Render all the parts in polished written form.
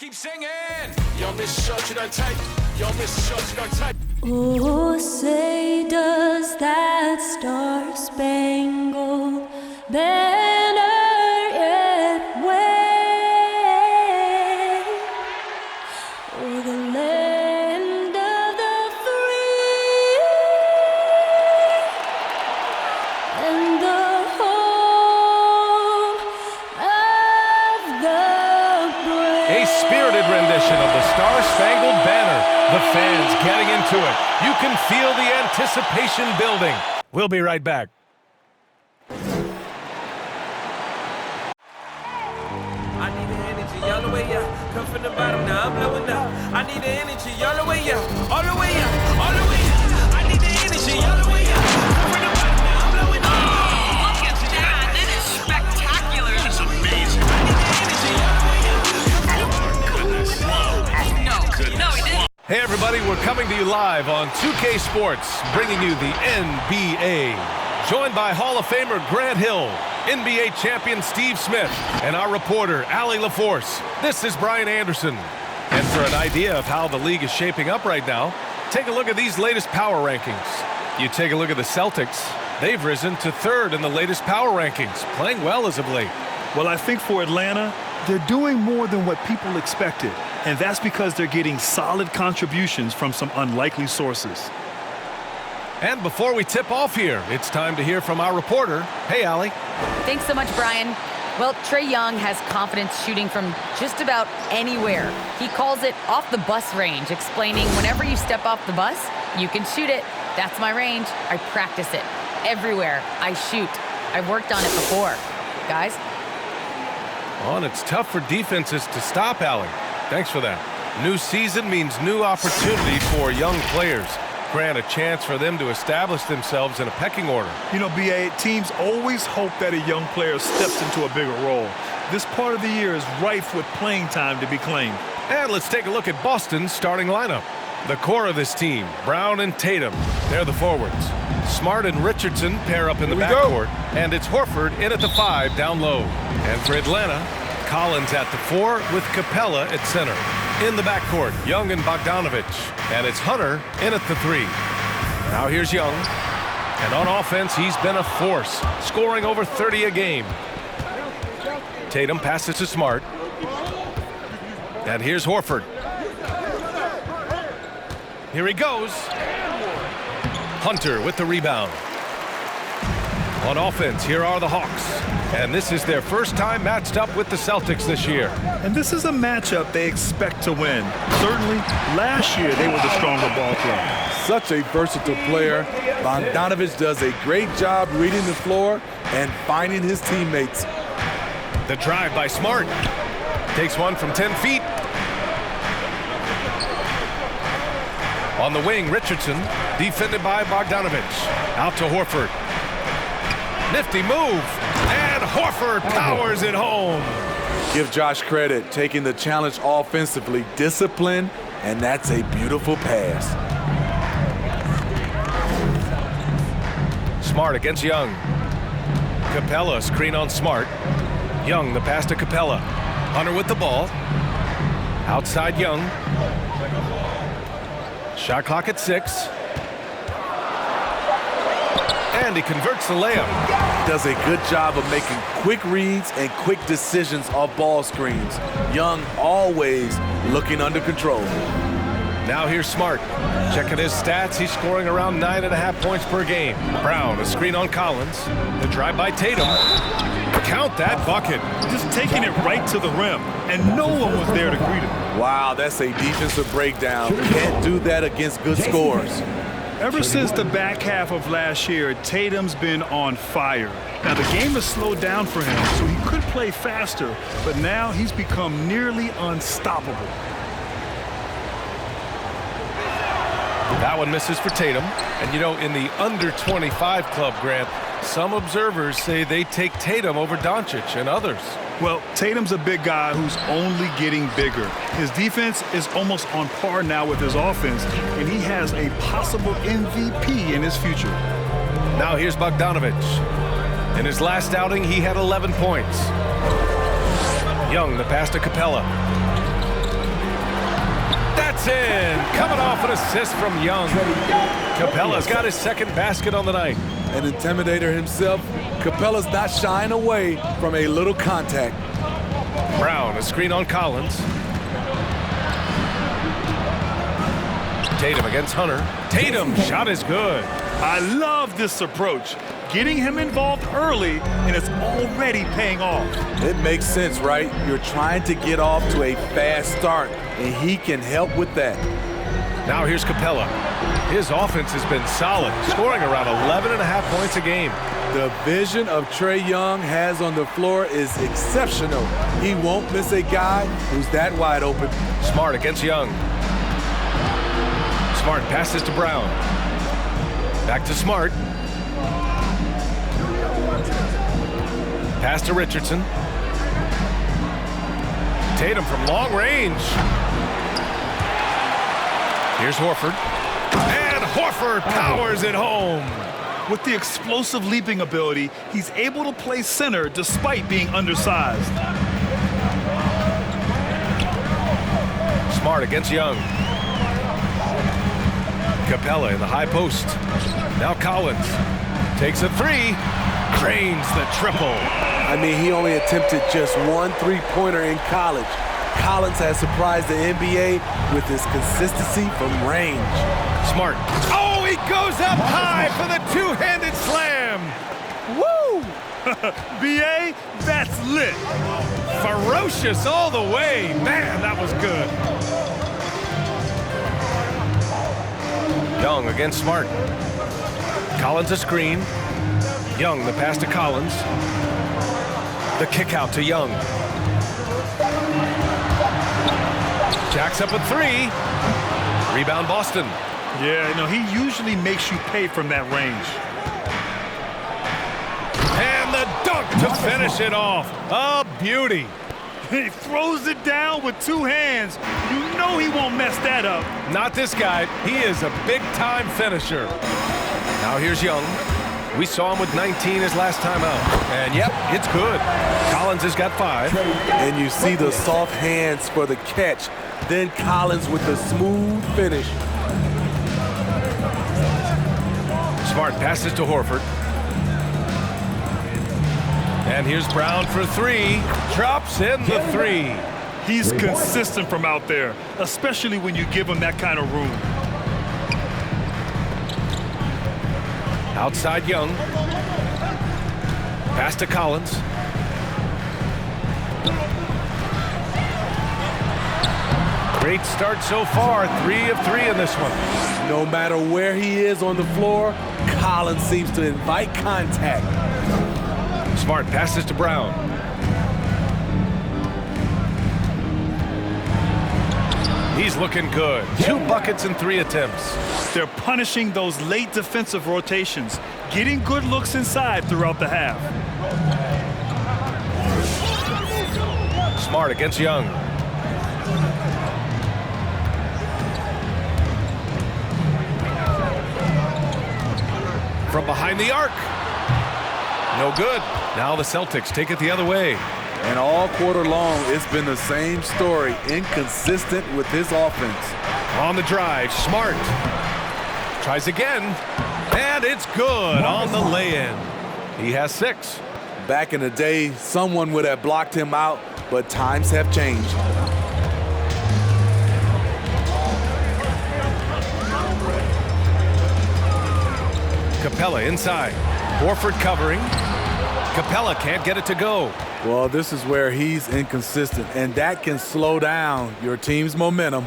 keep singing. Yo, Miss Short, you don't take. Yo, Miss Short, you don't take. Oh, say does that star-spangled banner yet wave o'er the land of the free and the home of the brave? A spirited rendition of the Star-Spangled Banner. The fans getting into it. You can feel the anticipation building. We'll be right back. I need the energy all the way up. Come from the bottom, now I'm blowing up. I need the energy all the way up. All the way up, all the way up. I need the energy all the way up. Come from the bottom, now I'm blowing up. Oh, look at that. That is spectacular. That's amazing. I need the energy all the way up. Oh, my goodness. No, he didn't. Hey everybody, we're coming to you live on 2K Sports, bringing you the NBA. Joined by Hall of Famer Grant Hill, NBA champion Steve Smith, and our reporter, Allie LaForce. This is Brian Anderson. And for an idea of how the league is shaping up right now, take a look at these latest power rankings. You take a look at the Celtics. They've risen to third in the latest power rankings, playing well as of late. Well, I think for Atlanta, they're doing more than what people expected. And that's because they're getting solid contributions from some unlikely sources. And before we tip off here, it's time to hear from our reporter. Hey, Allie. Thanks so much, Brian. Well, Trae Young has confidence shooting from just about anywhere. He calls it off the bus range, explaining whenever you step off the bus, you can shoot it. That's my range. I practice it. Everywhere I shoot. I've worked on it before. Guys? Oh, and it's tough for defenses to stop, Allie. Thanks for that. New season means new opportunity for young players. Grant, a chance for them to establish themselves in a pecking order. You know, B.A., teams always hope that a young player steps into a bigger role. This part of the year is rife with playing time to be claimed. And let's take a look at Boston's starting lineup. The core of this team, Brown and Tatum, they're the forwards. Smart and Richardson pair up in the backcourt, and it's Horford in at the 5 down low. And for Atlanta, Collins at the 4 with Capella at center. In the backcourt, Young and Bogdanovic. And it's Hunter in at the 3. Now here's Young. And on offense, he's been a force, scoring over 30 a game. Tatum passes to Smart. And here's Horford. Here he goes. Hunter with the rebound. On offense, here are the Hawks. And this is their first time matched up with the Celtics this year. And this is a matchup they expect to win. Certainly, last year they were the stronger ball club. Such a versatile player. Bogdanovic does a great job reading the floor and finding his teammates. The drive by Smart. Takes one from 10 feet. On the wing, Richardson, defended by Bogdanovic. Out to Horford. Nifty move, and Horford powers it home. Give Josh credit, taking the challenge offensively, discipline, and that's a beautiful pass. Smart against Young. Capella, screen on Smart. Young, the pass to Capella. Hunter with the ball. Outside Young. Shot clock at 6. And he converts the layup. Does a good job of making quick reads and quick decisions off ball screens. Young always looking under control. Now here's Smart. Checking his stats, he's scoring around 9.5 points per game. Brown, a screen on Collins. The drive by Tatum. Count that bucket. Just taking it right to the rim, and no one was there to greet him. Wow, that's a defensive breakdown. Can't do that against good scores. Ever since the back half of last year, Tatum's been on fire. Now, the game has slowed down for him, so he could play faster, but now he's become nearly unstoppable. That one misses for Tatum. And, you know, in the under-25 club, Grant, some observers say they take Tatum over Doncic and others. Well, Tatum's a big guy who's only getting bigger. His defense is almost on par now with his offense, and he has a possible MVP in his future. Now here's Bogdanovic. In his last outing, he had 11 points. Young, the pass to Capella. It's in. Coming off an assist from Young. Capella's got his second basket on the night. An intimidator himself, Capella's not shying away from a little contact. Brown, a screen on Collins. Tatum against Hunter. Tatum, shot is good. I love this approach. Getting him involved early, and it's already paying off. It makes sense, right? You're trying to get off to a fast start, and he can help with that. Now here's Capella. His offense has been solid, scoring around 11.5 points a game. The vision of Trae Young has on the floor is exceptional. He won't miss a guy who's that wide open. Smart against Young. Smart passes to Brown. Back to Smart. Pass to Richardson. Tatum from long range. Here's Horford. And Horford powers it home. With the explosive leaping ability, he's able to play center despite being undersized. Smart against Young. Capella in the high post. Now Collins takes a three. Drains the triple. I mean, he only attempted just one three-pointer in college. Collins has surprised the NBA with his consistency from range. Smart. Oh, he goes up high for the two-handed slam. Woo! BA, that's lit. Ferocious all the way. Man, that was good. Young against Smart. Collins a screen. Young, the pass to Collins. The kick out to Young. Jacks up a three. Rebound Boston. Yeah, he usually makes you pay from that range. And the dunk to finish it off. A beauty. He throws it down with two hands. You know he won't mess that up. Not this guy. He is a big-time finisher. Now here's Young. We saw him with 19 his last time out. And yep, it's good. Collins has got 5. And you see the soft hands for the catch. Then Collins with the smooth finish. Smart passes to Horford. And here's Brown for 3. Drops in the 3. He's consistent from out there, especially when you give him that kind of room. Outside Young. Pass to Collins. Great start so far. 3 of 3 in this one. No matter where he is on the floor, Collins seems to invite contact. Smart passes to Brown. He's looking good. 2 buckets and 3 attempts. They're punishing those late defensive rotations, getting good looks inside throughout the half. Smart against Young. From behind the arc. No good. Now the Celtics take it the other way. And all quarter long, it's been the same story. Inconsistent with his offense. On the drive, Smart. Tries again. And it's good on the lay-in. He has 6. Back in the day, someone would have blocked him out, but times have changed. Capella inside. Horford covering. Capella can't get it to go. Well, this is where he's inconsistent, and that can slow down your team's momentum.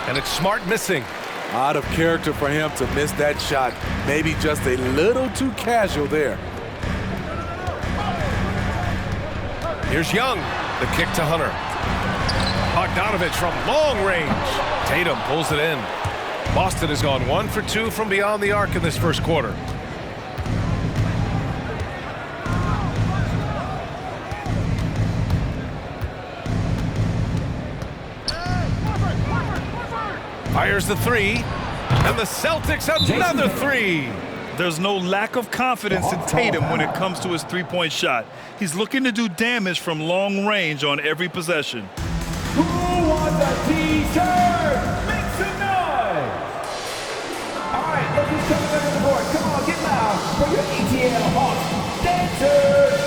And it's Smart missing. Out of character for him to miss that shot. Maybe just a little too casual there. Here's Young. The kick to Hunter. Bogdanovic from long range. Tatum pulls it in. Boston has gone 1 for 2 from beyond the arc in this first quarter. Fires the 3, and the Celtics another 3. There's no lack of confidence in Tatum when it comes to his three-point shot. He's looking to do damage from long range on every possession. Who wants a T-shirt. Make some noise. All right, look who's coming up on the board. Come on, get loud for your ATL Hawks dancers.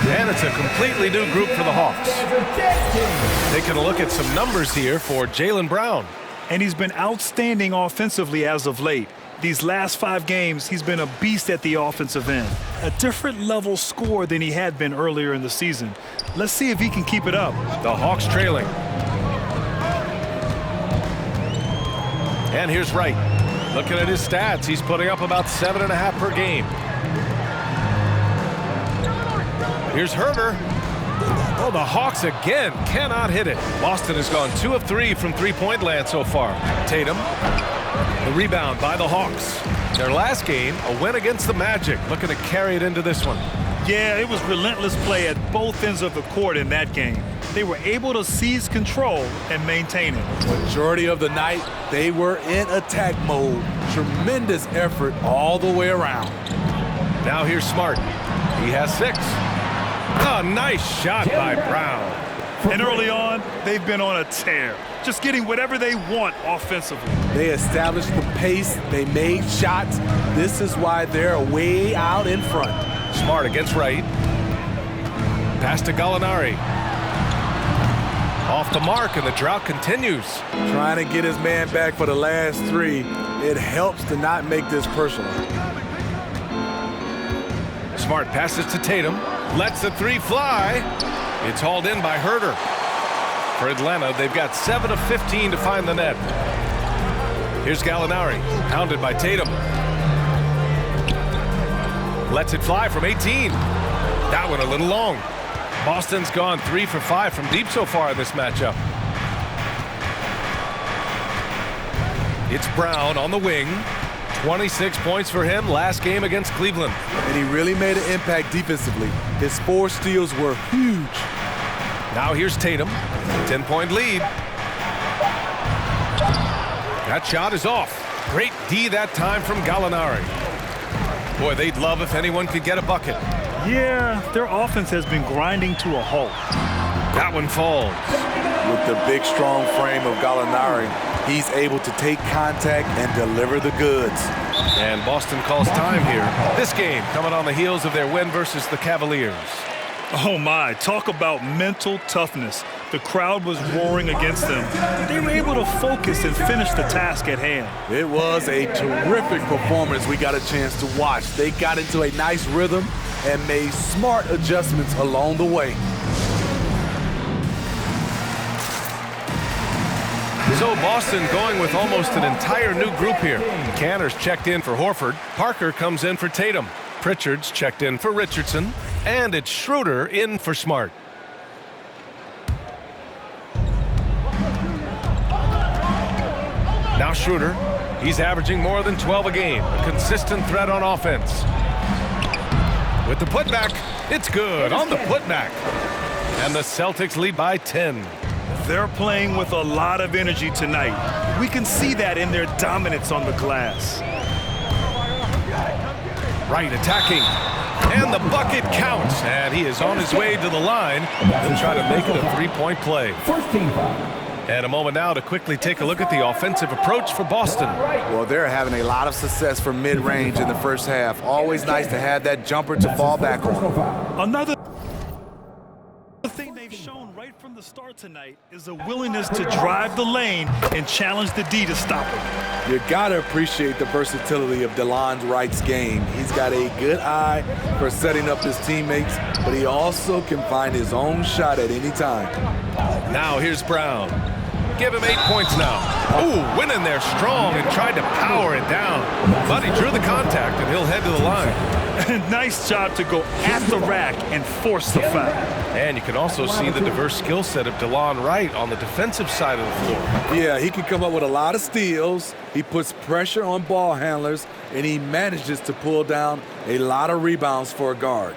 And it's a completely new group for the Hawks. Taking a look at some numbers here for Jalen Brown. And he's been outstanding offensively as of late. These last 5 games, he's been a beast at the offensive end. A different level score than he had been earlier in the season. Let's see if he can keep it up. The Hawks trailing. And here's Wright. Looking at his stats, he's putting up about 7.5 per game. Here's Herder. Oh, the Hawks again cannot hit it. Boston has gone 2 of 3 from three-point land so far. Tatum, the rebound by the Hawks. Their last game, a win against the Magic, looking to carry it into this one. Yeah, it was relentless play at both ends of the court in that game. They were able to seize control and maintain it. Majority of the night, they were in attack mode. Tremendous effort all the way around. Now here's Smart. He has 6. Oh, nice shot by Brown. And early on, they've been on a tear, just getting whatever they want offensively. They established the pace. They made shots. This is why they're way out in front. Smart against Wright. Pass to Gallinari. Off the mark, and the drought continues. Trying to get his man back for the last 3. It helps to not make this personal. Smart passes to Tatum. Lets the 3 fly. It's hauled in by Herder. For Atlanta, they've got 7 of 15 to find the net. Here's Gallinari, pounded by Tatum. Lets it fly from 18. That one a little long. Boston's gone 3 for 5 from deep so far in this matchup. It's Brown on the wing. 26 points for him last game against Cleveland. And he really made an impact defensively. His 4 steals were huge. Now here's Tatum. 10-point lead. That shot is off. Great D that time from Gallinari. Boy, they'd love if anyone could get a bucket. Yeah, their offense has been grinding to a halt. That one falls. With the big, strong frame of Gallinari, he's able to take contact and deliver the goods. And Boston calls time here. This game coming on the heels of their win versus the Cavaliers. Oh my, talk about mental toughness. The crowd was roaring against them. They were able to focus and finish the task at hand. It was a terrific performance we got a chance to watch. They got into a nice rhythm and made smart adjustments along the way. So Boston going with almost an entire new group here. Canner's checked in for Horford. Parker comes in for Tatum. Pritchard's checked in for Richardson. And it's Schroeder in for Smart. Now Schroeder. He's averaging more than 12 a game. A consistent threat on offense. With the putback, it's good on the putback. And the Celtics lead by 10. They're playing with a lot of energy tonight. We can see that in their dominance on the glass. Wright attacking. And the bucket counts. And he is on his way to the line. He'll try to make it a 3-point play. And a moment now to quickly take a look at the offensive approach for Boston. Well, they're having a lot of success from mid-range in the first half. Always nice to have that jumper to fall back on. Another thing they've shown right from the start tonight is a willingness to drive the lane and challenge the D to stop it. You gotta appreciate the versatility of DeLon Wright's game. He's got a good eye for setting up his teammates, but he also can find his own shot at any time. Now here's Brown. Give him 8 points now. Ooh, went in there strong and tried to power it down. But he drew the contact, and he'll head to the line. Nice job to go at the rack and force the foul. And you can also see the diverse skill set of DeLon Wright on the defensive side of the floor. Yeah, he can come up with a lot of steals. He puts pressure on ball handlers, and he manages to pull down a lot of rebounds for a guard.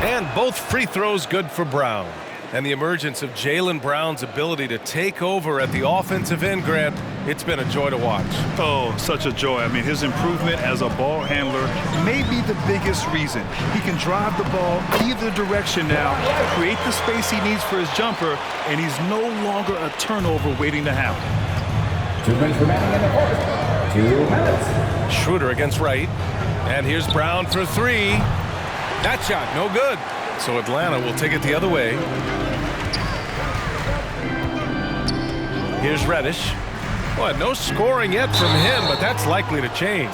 And both free throws good for Brown. And the emergence of Jalen Brown's ability to take over at the offensive end, Grant, it's been a joy to watch. Oh, such a joy. I mean, his improvement as a ball handler may be the biggest reason. He can drive the ball either direction now, create the space he needs for his jumper, and he's no longer a turnover waiting to happen. 2 minutes remaining in the fourth. 2 minutes. Schroeder against Wright. And here's Brown for three. That shot, no good. So Atlanta will take it the other way. Here's Reddish. Well, no scoring yet from him, but that's likely to change.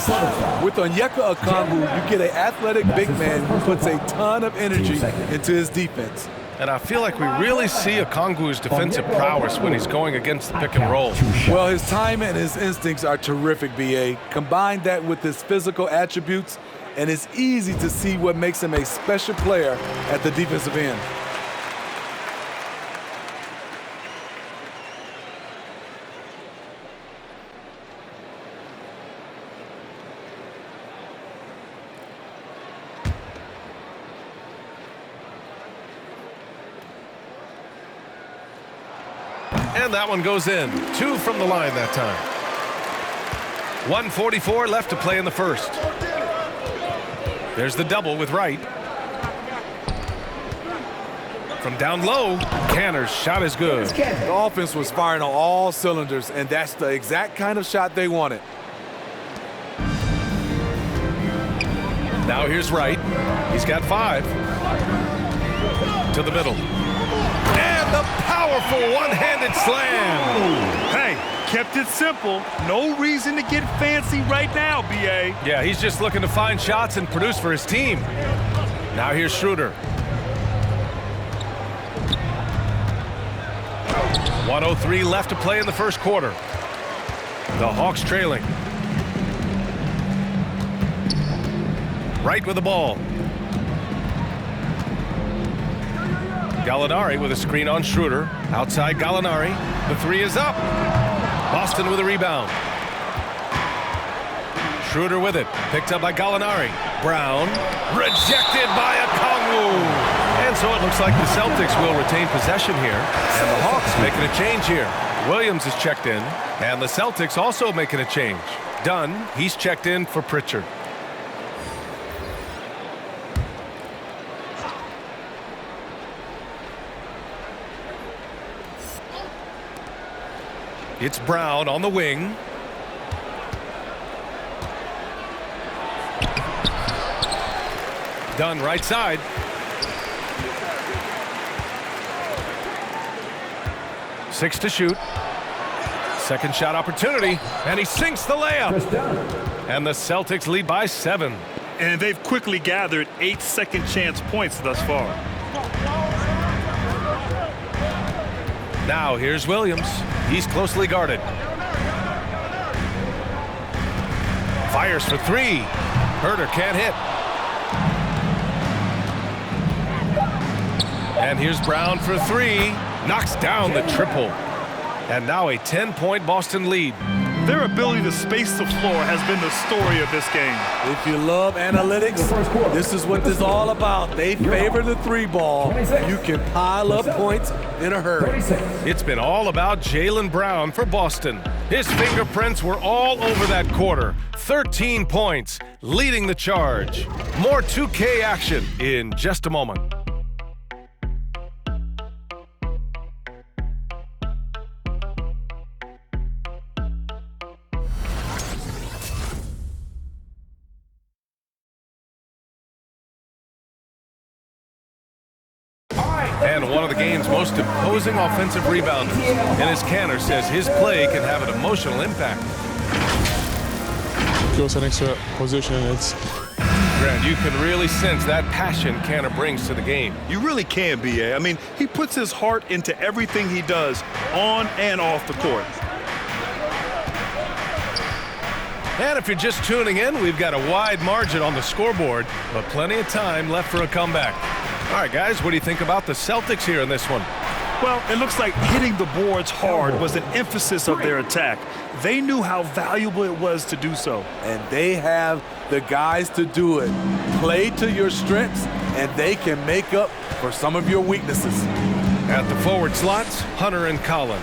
With Onyeka Okongwu, you get an athletic big man who puts a ton of energy into his defense. And I feel like we really see Okongwu's defensive prowess when he's going against the pick and roll. Well, his time and his instincts are terrific, B.A. Combine that with his physical attributes, and it's easy to see what makes him a special player at the defensive end. And that one goes in. 2 from the line that time. 1:44 left to play in the first. There's the double with Wright. From down low, Canner's shot is good. The offense was firing on all cylinders, and that's the exact kind of shot they wanted. Now here's Wright. He's got 5. To the middle. And the powerful one-handed slam. Hey, kept it simple. No reason to get fancy right now, B.A. Yeah, he's just looking to find shots and produce for his team. Now here's Schroeder. 1:03 left to play in the first quarter. The Hawks trailing. Wright with the ball. Gallinari with a screen on Schroeder. Outside Gallinari. The 3 is up. Boston with a rebound. Schroeder with it. Picked up by Gallinari. Brown. Rejected by Okongwu. And so it looks like the Celtics will retain possession here. And the Hawks making a change here. Williams is checked in. And the Celtics also making a change. Dunn, he's checked in for Pritchard. It's Brown on the wing. Dunn right side. Six to shoot. Second shot opportunity, and he sinks the layup. And the Celtics lead by 7. And they've quickly gathered 8 second chance points thus far. Now here's Williams. He's closely guarded. Fires for 3. Herter can't hit. And here's Brown for 3. Knocks down the triple. And now a 10-point Boston lead. Their ability to space the floor has been the story of this game. If you love analytics, this is what this is all about. They favor the 3 ball. You can pile up points in a hurry. It's been all about Jalen Brown for Boston. His fingerprints were all over that quarter. 13 points, leading the charge. More 2K action in just a moment. And one of the game's most imposing offensive rebounders. And as Canner says, his play can have an emotional impact. Feels an extra position. It's Grant, you can really sense that passion Canner brings to the game. You really can, B.A. I mean, he puts his heart into everything he does on and off the court. And if you're just tuning in, we've got a wide margin on the scoreboard, but plenty of time left for a comeback. All right, guys, what do you think about the Celtics here in this one? Well, it looks like hitting the boards hard was an emphasis of their attack. They knew how valuable it was to do so. And they have the guys to do it. Play to your strengths and they can make up for some of your weaknesses. At the forward slots, Hunter and Collins.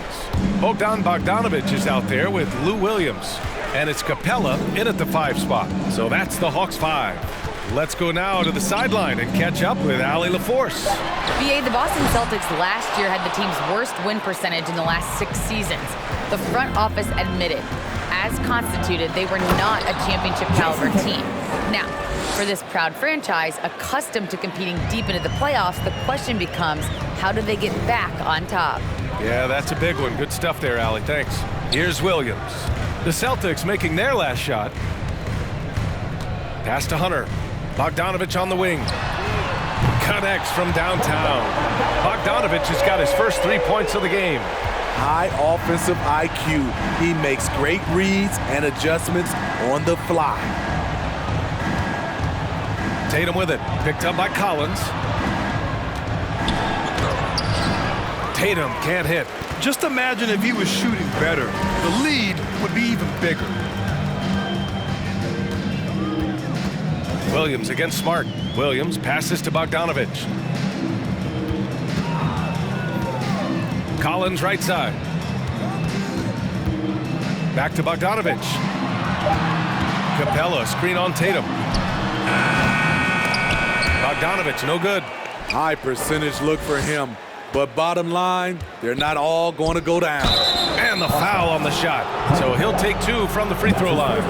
Bogdanovic is out there with Lou Williams. And it's Capella in at the 5 spot. So that's the Hawks 5. Let's go now to the sideline and catch up with Atl Vs Bos. BA, the Boston Celtics last year had the team's worst win percentage in the last 6 seasons. The front office admitted, as constituted, they were not a championship caliber team. Now, for this proud franchise, accustomed to competing deep into the playoffs, the question becomes, how do they get back on top? Yeah, that's a big one. Good stuff there, Allie. Thanks. Here's Williams. The Celtics making their last shot. Pass to Hunter. Bogdanovic on the wing. Connects from downtown. Bogdanovic has got his first 3 points of the game. High offensive IQ. He makes great reads and adjustments on the fly. Tatum with it. Picked up by Collins. Tatum can't hit. Just imagine if he was shooting better. The lead would be even bigger. Williams against Smart. Williams passes to Bogdanovic. Collins right side. Back to Bogdanovic. Capella screen on Tatum. Bogdanovic no good. High percentage look for him. But bottom line, they're not all going to go down. And the foul on the shot. So he'll take 2 from the free throw line.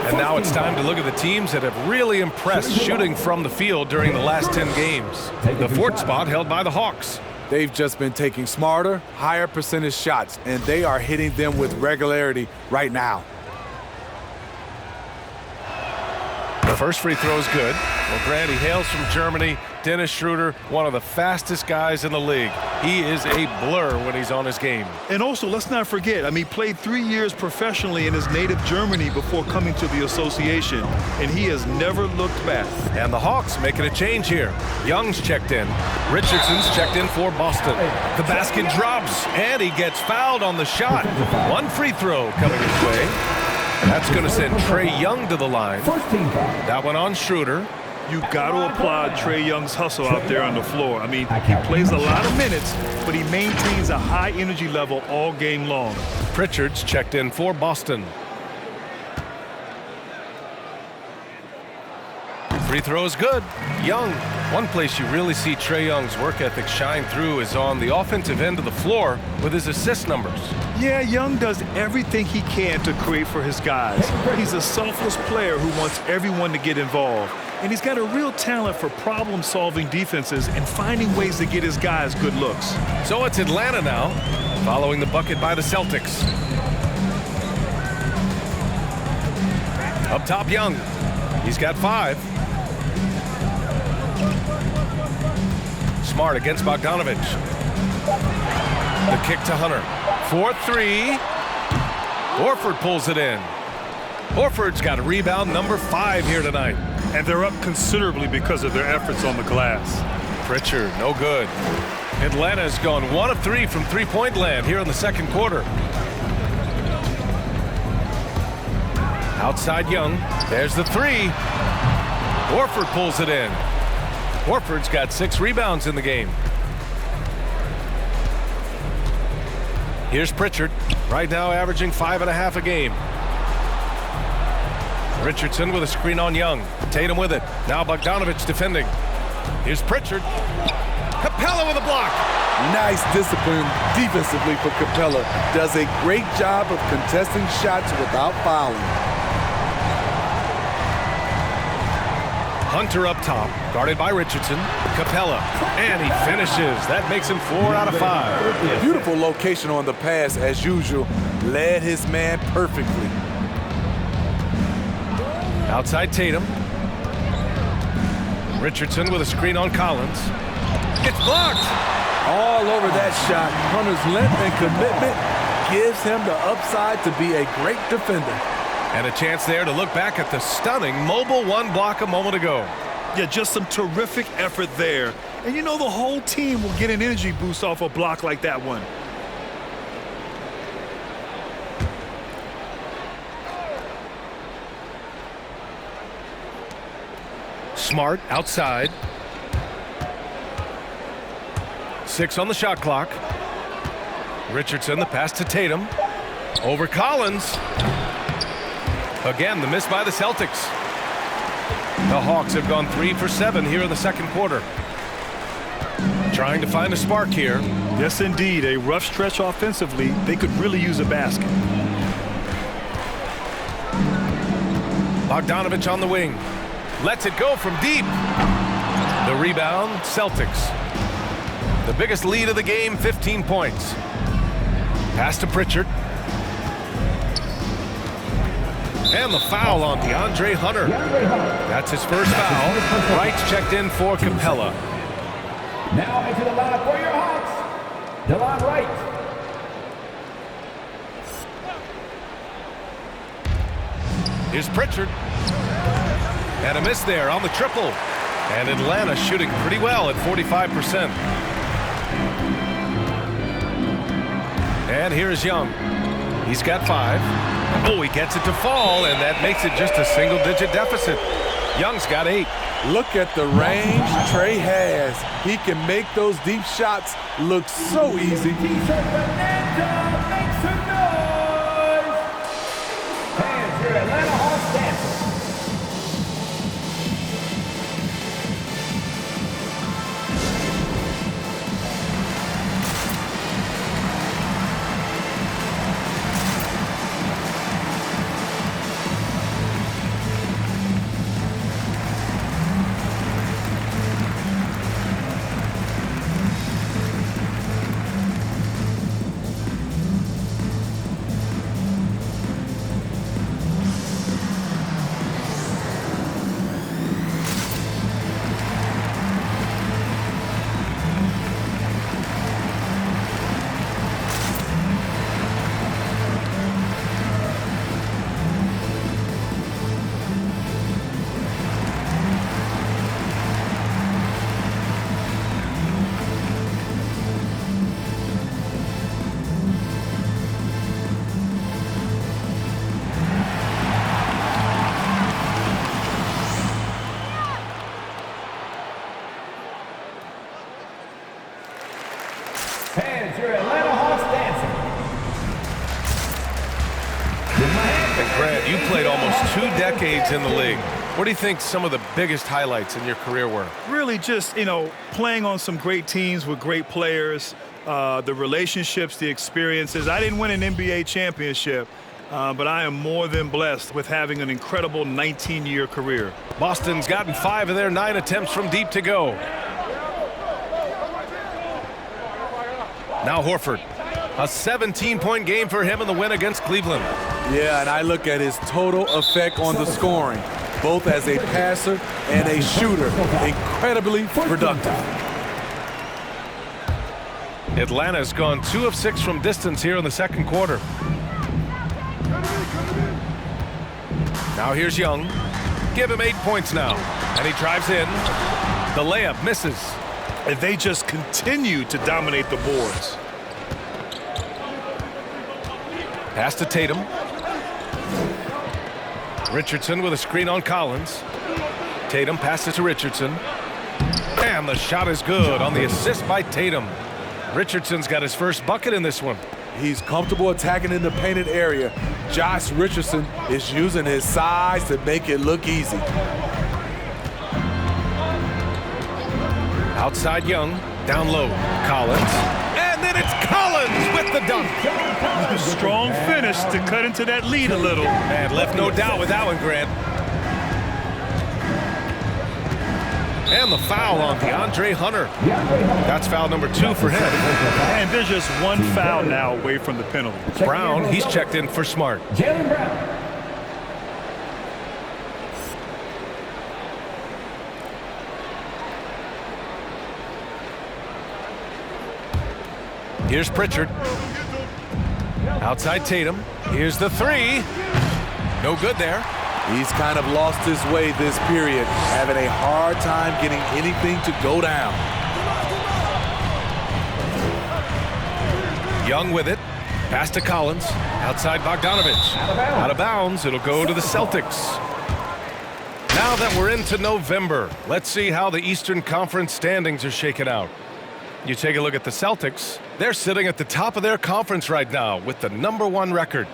And now it's time to look at the teams that have really impressed shooting from the field during the last 10 games. The 4th spot held by the Hawks. They've just been taking smarter, higher percentage shots, and they are hitting them with regularity right now. The first free throw is good. Well, Grant, he hails from Germany. Dennis Schroeder, one of the fastest guys in the league. He is a blur when he's on his game. And also, let's not forget, he played 3 years professionally in his native Germany before coming to the association, and he has never looked back. And the Hawks making a change here. Young's checked in. Richardson's checked in for Boston. The basket drops, and he gets fouled on the shot. 1 free throw coming his way. That's going to send Trae Young to the line. That one on Schroeder. You got to applaud Trae Young's hustle out there on the floor. He plays a lot of minutes, but he maintains a high energy level all game long. Pritchard's checked in for Boston. Free throw is good. Young. One place you really see Trae Young's work ethic shine through is on the offensive end of the floor with his assist numbers. Yeah, Young does everything he can to create for his guys. He's a selfless player who wants everyone to get involved. And he's got a real talent for problem-solving defenses and finding ways to get his guys good looks. So it's Atlanta now, following the bucket by the Celtics. Up top, Young. He's got 5. Smart against Bogdanovic. The kick to Hunter. 4-3. Horford pulls it in. Horford's got a rebound number 5 here tonight. And they're up considerably because of their efforts on the glass. Pritchard, no good. Atlanta's gone 1 of 3 from three-point land here in the second quarter. Outside Young. There's the 3. Horford pulls it in. Horford's got 6 rebounds in the game. Here's Pritchard, right now averaging 5.5 a game. Richardson with a screen on Young. Tatum with it. Now Bogdanovic defending. Here's Pritchard. Capella with a block. Nice discipline defensively for Capella. Does a great job of contesting shots without fouling. Hunter up top, guarded by Richardson. Capella, and he finishes. That makes him 4 out of 5. Beautiful location on the pass, as usual. Led his man perfectly. Outside Tatum. Richardson with a screen on Collins. It's blocked. All over that shot. Hunter's length and commitment gives him the upside to be a great defender. And a chance there to look back at the stunning mobile 1 block a moment ago. Yeah, just some terrific effort there. And the whole team will get an energy boost off a block like that one. Smart outside. 6 on the shot clock. Richardson, the pass to Tatum. Over Collins. Again, the miss by the Celtics. The Hawks have gone 3 for 7 here in the second quarter. Trying to find a spark here. Yes, indeed. A rough stretch offensively. They could really use a basket. Bogdanovic on the wing. Lets it go from deep. The rebound, Celtics. The biggest lead of the game, 15 points. Pass to Pritchard. And the foul on DeAndre Hunter. That's his first foul. Wright's checked in for Capella. Now into the line for your Hawks, DeLon Wright. Here's Pritchard. And a miss there on the triple. And Atlanta shooting pretty well at 45%. And here's Young. He's got 5. Oh, he gets it to fall, and that makes it just a single-digit deficit. Young's got 8. Look at the range Trey has. He can make those deep shots look so easy. Fernando makes some noise. Fans, your Atlanta Hawks dancing. Fans, your Atlanta Hawks dancing. And Grant, you played almost 2 decades in the league. What do you think some of the biggest highlights in your career were? Really just, playing on some great teams with great players, the relationships, the experiences. I didn't win an NBA championship, but I am more than blessed with having an incredible 19-year career. Boston's gotten 5 of their 9 attempts from deep to go. Now Horford. A 17-point game for him in the win against Cleveland. Yeah, and I look at his total effect on the scoring, both as a passer and a shooter. Incredibly productive. Atlanta's gone 2 of 6 from distance here in the second quarter. Now here's Young. Give him 8 points now. And he drives in. The layup misses. And they just continue to dominate the boards. Pass to Tatum. Richardson with a screen on Collins. Tatum passes to Richardson. And the shot is good on the assist by Tatum. Richardson's got his first bucket in this one. He's comfortable attacking in the painted area. Josh Richardson is using his size to make it look easy. Outside Young, down low, Collins. And then it's Collins with the dunk. Strong finish to cut into that lead a little. And left no doubt with that one, Grant. And the foul on DeAndre Hunter. That's foul number 2 for him. And there's just 1 foul now away from the penalty. Brown, he's checked in for Smart. Jalen Brown. Here's Pritchard. Outside Tatum. Here's the 3. No good there. He's kind of lost his way this period, having a hard time getting anything to go down. Young with it. Pass to Collins. Outside Bogdanovic. Out of bounds. It'll go to the Celtics. Now that we're into November, let's see how the Eastern Conference standings are shaken out. You take a look at the Celtics. They're sitting at the top of their conference right now with the #1 record.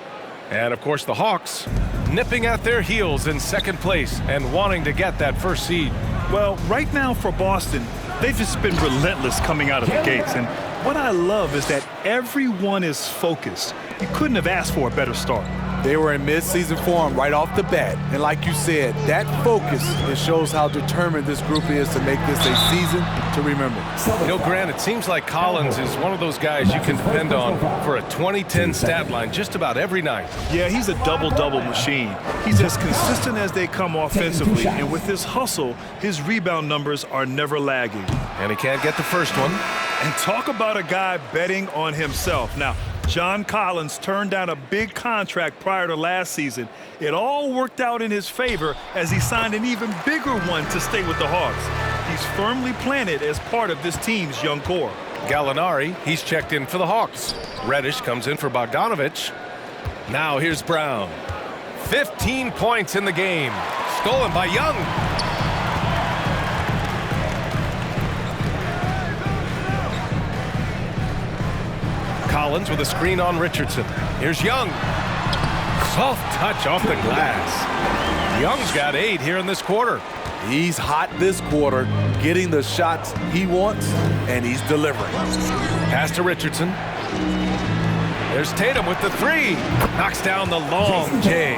And, of course, the Hawks nipping at their heels in second place and wanting to get that first seed. Well, right now for Boston, they've just been relentless coming out of the gates. And what I love is that everyone is focused. You couldn't have asked for a better start. They were in mid-season form right off the bat. And like you said, that focus, it shows how determined this group is to make this a season to remember. You know, Grant, it seems like Collins is one of those guys you can depend on for a 2010 stat line just about every night. Yeah, he's a double-double machine. He's as consistent as they come offensively, and with his hustle, his rebound numbers are never lagging. And he can't get the first one. And talk about a guy betting on himself. Now, John Collins turned down a big contract prior to last season. It all worked out in his favor as he signed an even bigger one to stay with the Hawks. He's firmly planted as part of this team's young core. Gallinari, he's checked in for the Hawks. Reddish comes in for Bogdanovic. Now here's Brown. 15 points in the game. Stolen by Young. Collins with a screen on Richardson. Here's Young. Soft touch off the glass. Young's got 8 here in this quarter. He's hot this quarter, getting the shots he wants, and he's delivering. Pass to Richardson. There's Tatum with the 3. Knocks down the long J.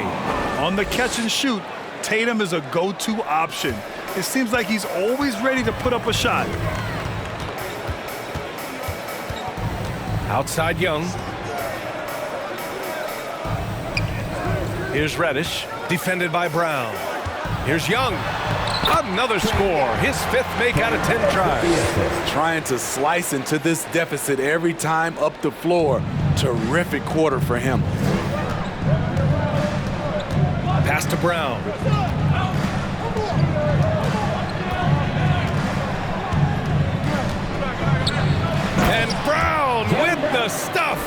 On the catch and shoot, Tatum is a go-to option. It seems like he's always ready to put up a shot. Outside Young. Here's Reddish, defended by Brown. Here's Young. Another score, his 5th make out of 10 tries. Trying to slice into this deficit every time up the floor. Terrific quarter for him. Pass to Brown. And Brown with the stuff.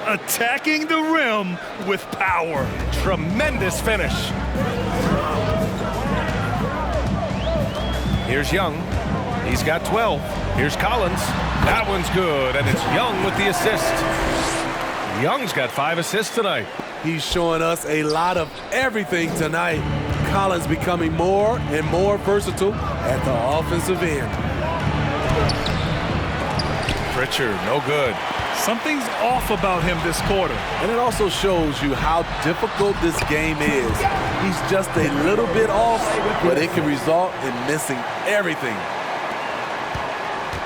Attacking the rim with power. Tremendous finish. Here's Young. He's got 12. Here's Collins. That one's good, and it's Young with the assist. Young's got 5 assists tonight. He's showing us a lot of everything tonight. Collins becoming more and more versatile at the offensive end. Pritchard, no good. Something's off about him this quarter. And it also shows you how difficult this game is. He's just a little bit off, but it can result in missing everything.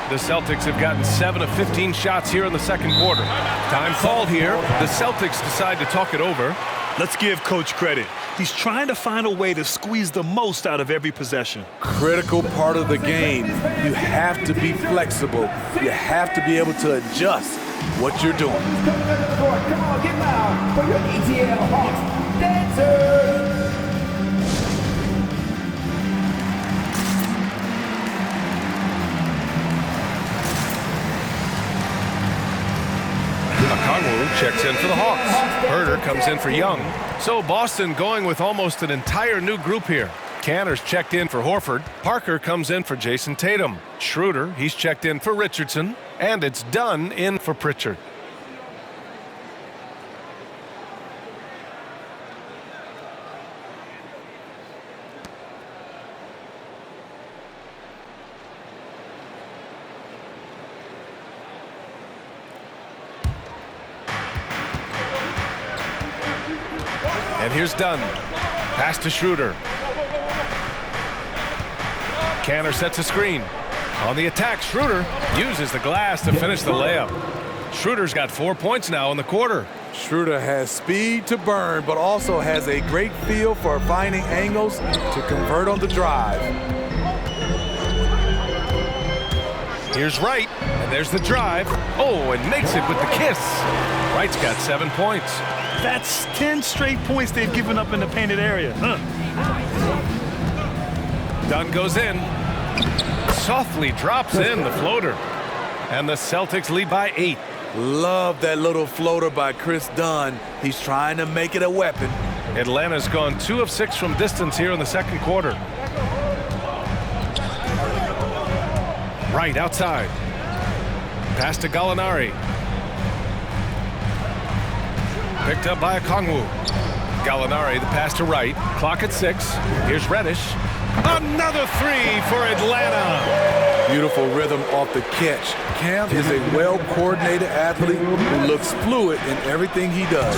The Celtics have gotten 7 of 15 shots here in the second quarter. Time called here. The Celtics decide to talk it over. Let's give Coach credit. He's trying to find a way to squeeze the most out of every possession. Critical part of the game. You have to be flexible. You have to be able to adjust what you're doing. Come on, get loud for your ATL Hawks dancers. Okongwu checks in for the Hawks. Herter comes in for Young. So Boston going with almost an entire new group here. Cantor's checked in for Horford. Parker comes in for Jason Tatum. Schroeder, he's checked in for Richardson. And it's Dunn in for Pritchard. And here's Dunn. Pass to Schroeder. Cantor sets a screen. On the attack, Schroeder uses the glass to finish the layup. Schroeder's got 4 points now in the quarter. Schroeder has speed to burn, but also has a great feel for finding angles to convert on the drive. Here's Wright, and there's the drive. Oh, and makes it with the kiss. Wright's got 7 points. That's 10 straight points they've given up in the painted area. Dunn goes in. Softly drops in the floater. And the Celtics lead by 8. Love that little floater by Chris Dunn. He's trying to make it a weapon. Atlanta's gone 2 of 6 from distance here in the second quarter. Right outside. Pass to Gallinari. Picked up by Okongwu. Gallinari, the pass to right. Clock at 6. Here's Reddish. Another 3 for Atlanta. Beautiful rhythm off the catch. Cam is a well-coordinated athlete who looks fluid in everything he does.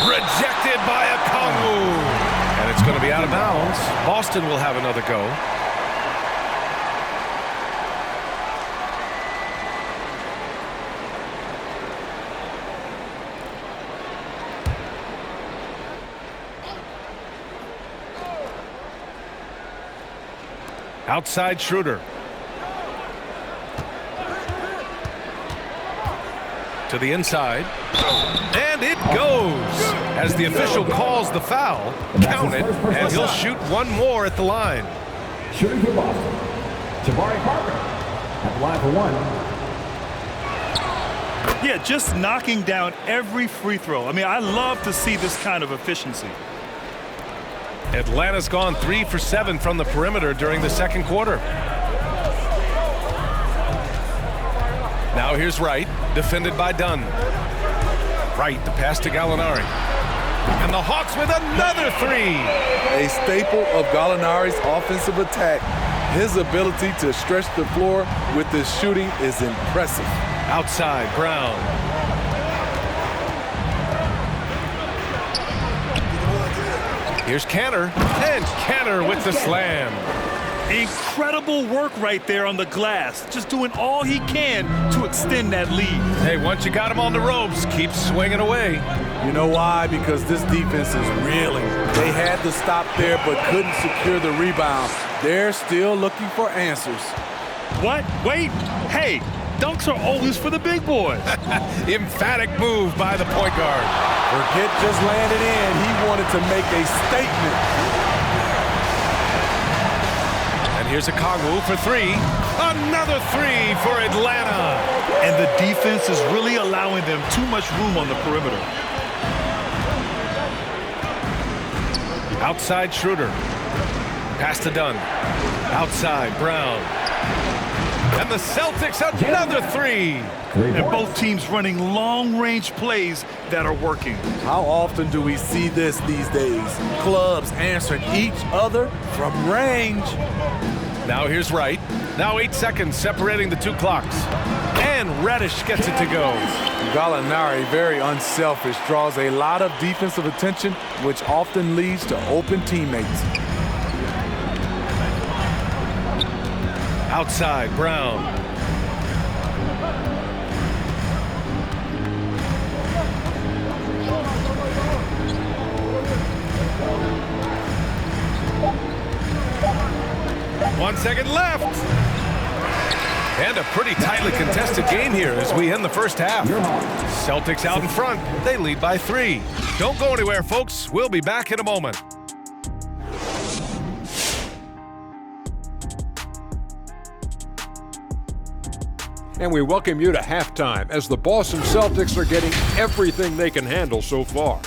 Rejected by Okongwu. And it's going to be out of bounds. Boston will have another go. Outside Schroeder. To the inside. And it goes. As the official calls the foul, count it, and he'll shoot one more at the line. Shooting for Boston, Jabari Parker at the line for 1. Yeah, just knocking down every free throw. I mean, I love to see this kind of efficiency. Atlanta's gone 3 for 7 from the perimeter during the second quarter. Now here's Wright, defended by Dunn. Wright, the pass to Gallinari. And the Hawks with another 3. A staple of Gallinari's offensive attack. His ability to stretch the floor with his shooting is impressive. Outside, Brown. Here's Cantor, and Cantor with the slam. Incredible work right there on the glass. Just doing all he can to extend that lead. Hey, once you got him on the ropes, keep swinging away. You know why? Because this defense is reeling. They had to stop there but couldn't secure the rebound. They're still looking for answers. What? Wait. Hey, dunks are always for the big boys. Emphatic move by the point guard. Forget just landed in. He wanted to make a statement. And here's Okongwu for 3. Another 3 for Atlanta. And the defense is really allowing them too much room on the perimeter. Outside Schroeder. Pass to Dunn. Outside Brown. And the Celtics another 3. And both teams running long-range plays that are working. How often do we see this these days? Clubs answering each other from range. Now here's Wright. Now 8 seconds separating the two clocks. And Reddish gets it to go. Gallinari, very unselfish, draws a lot of defensive attention, which often leads to open teammates. Outside, Brown. One second left. And a pretty tightly contested game here as we end the first half. Celtics out in front. They lead by 3. Don't go anywhere, folks. We'll be back in a moment. And we welcome you to halftime as the Boston Celtics are getting everything they can handle so far.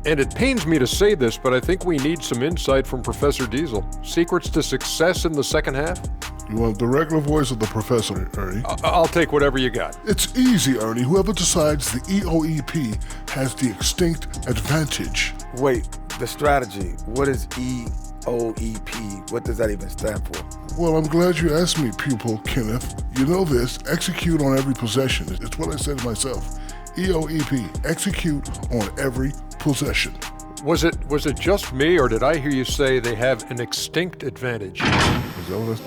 And it pains me to say this, but I think we need some insight from Professor Diesel. Secrets to success in the second half? You want the regular voice of the professor, Ernie? I'll take whatever you got. It's easy, Ernie. Whoever decides the EOEP has the extinct advantage. Wait, the strategy. What is EOEP? What does that even stand for? Well, I'm glad you asked me, pupil Kenneth. You know this, execute on every possession. It's what I said to myself. EOEP, execute on every possession. Was it just me, or did I hear you say they have an extinct advantage? Is that what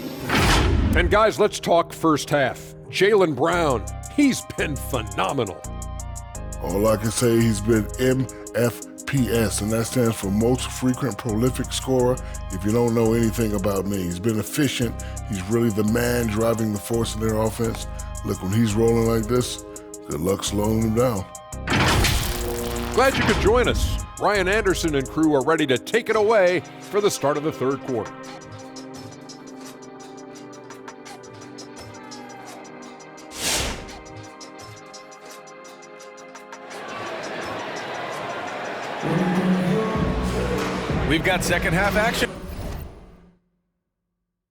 And guys, let's talk first half. Jalen Brown, he's been phenomenal. All I can say, he's been MFPS, and that stands for most frequent prolific scorer. If you don't know anything about me, he's been efficient. He's really the man driving the force in their offense. Look, when he's rolling like this, good luck slowing him down. Glad you could join us. Ryan Anderson and crew are ready to take it away for the start of the third quarter. We've got second half action.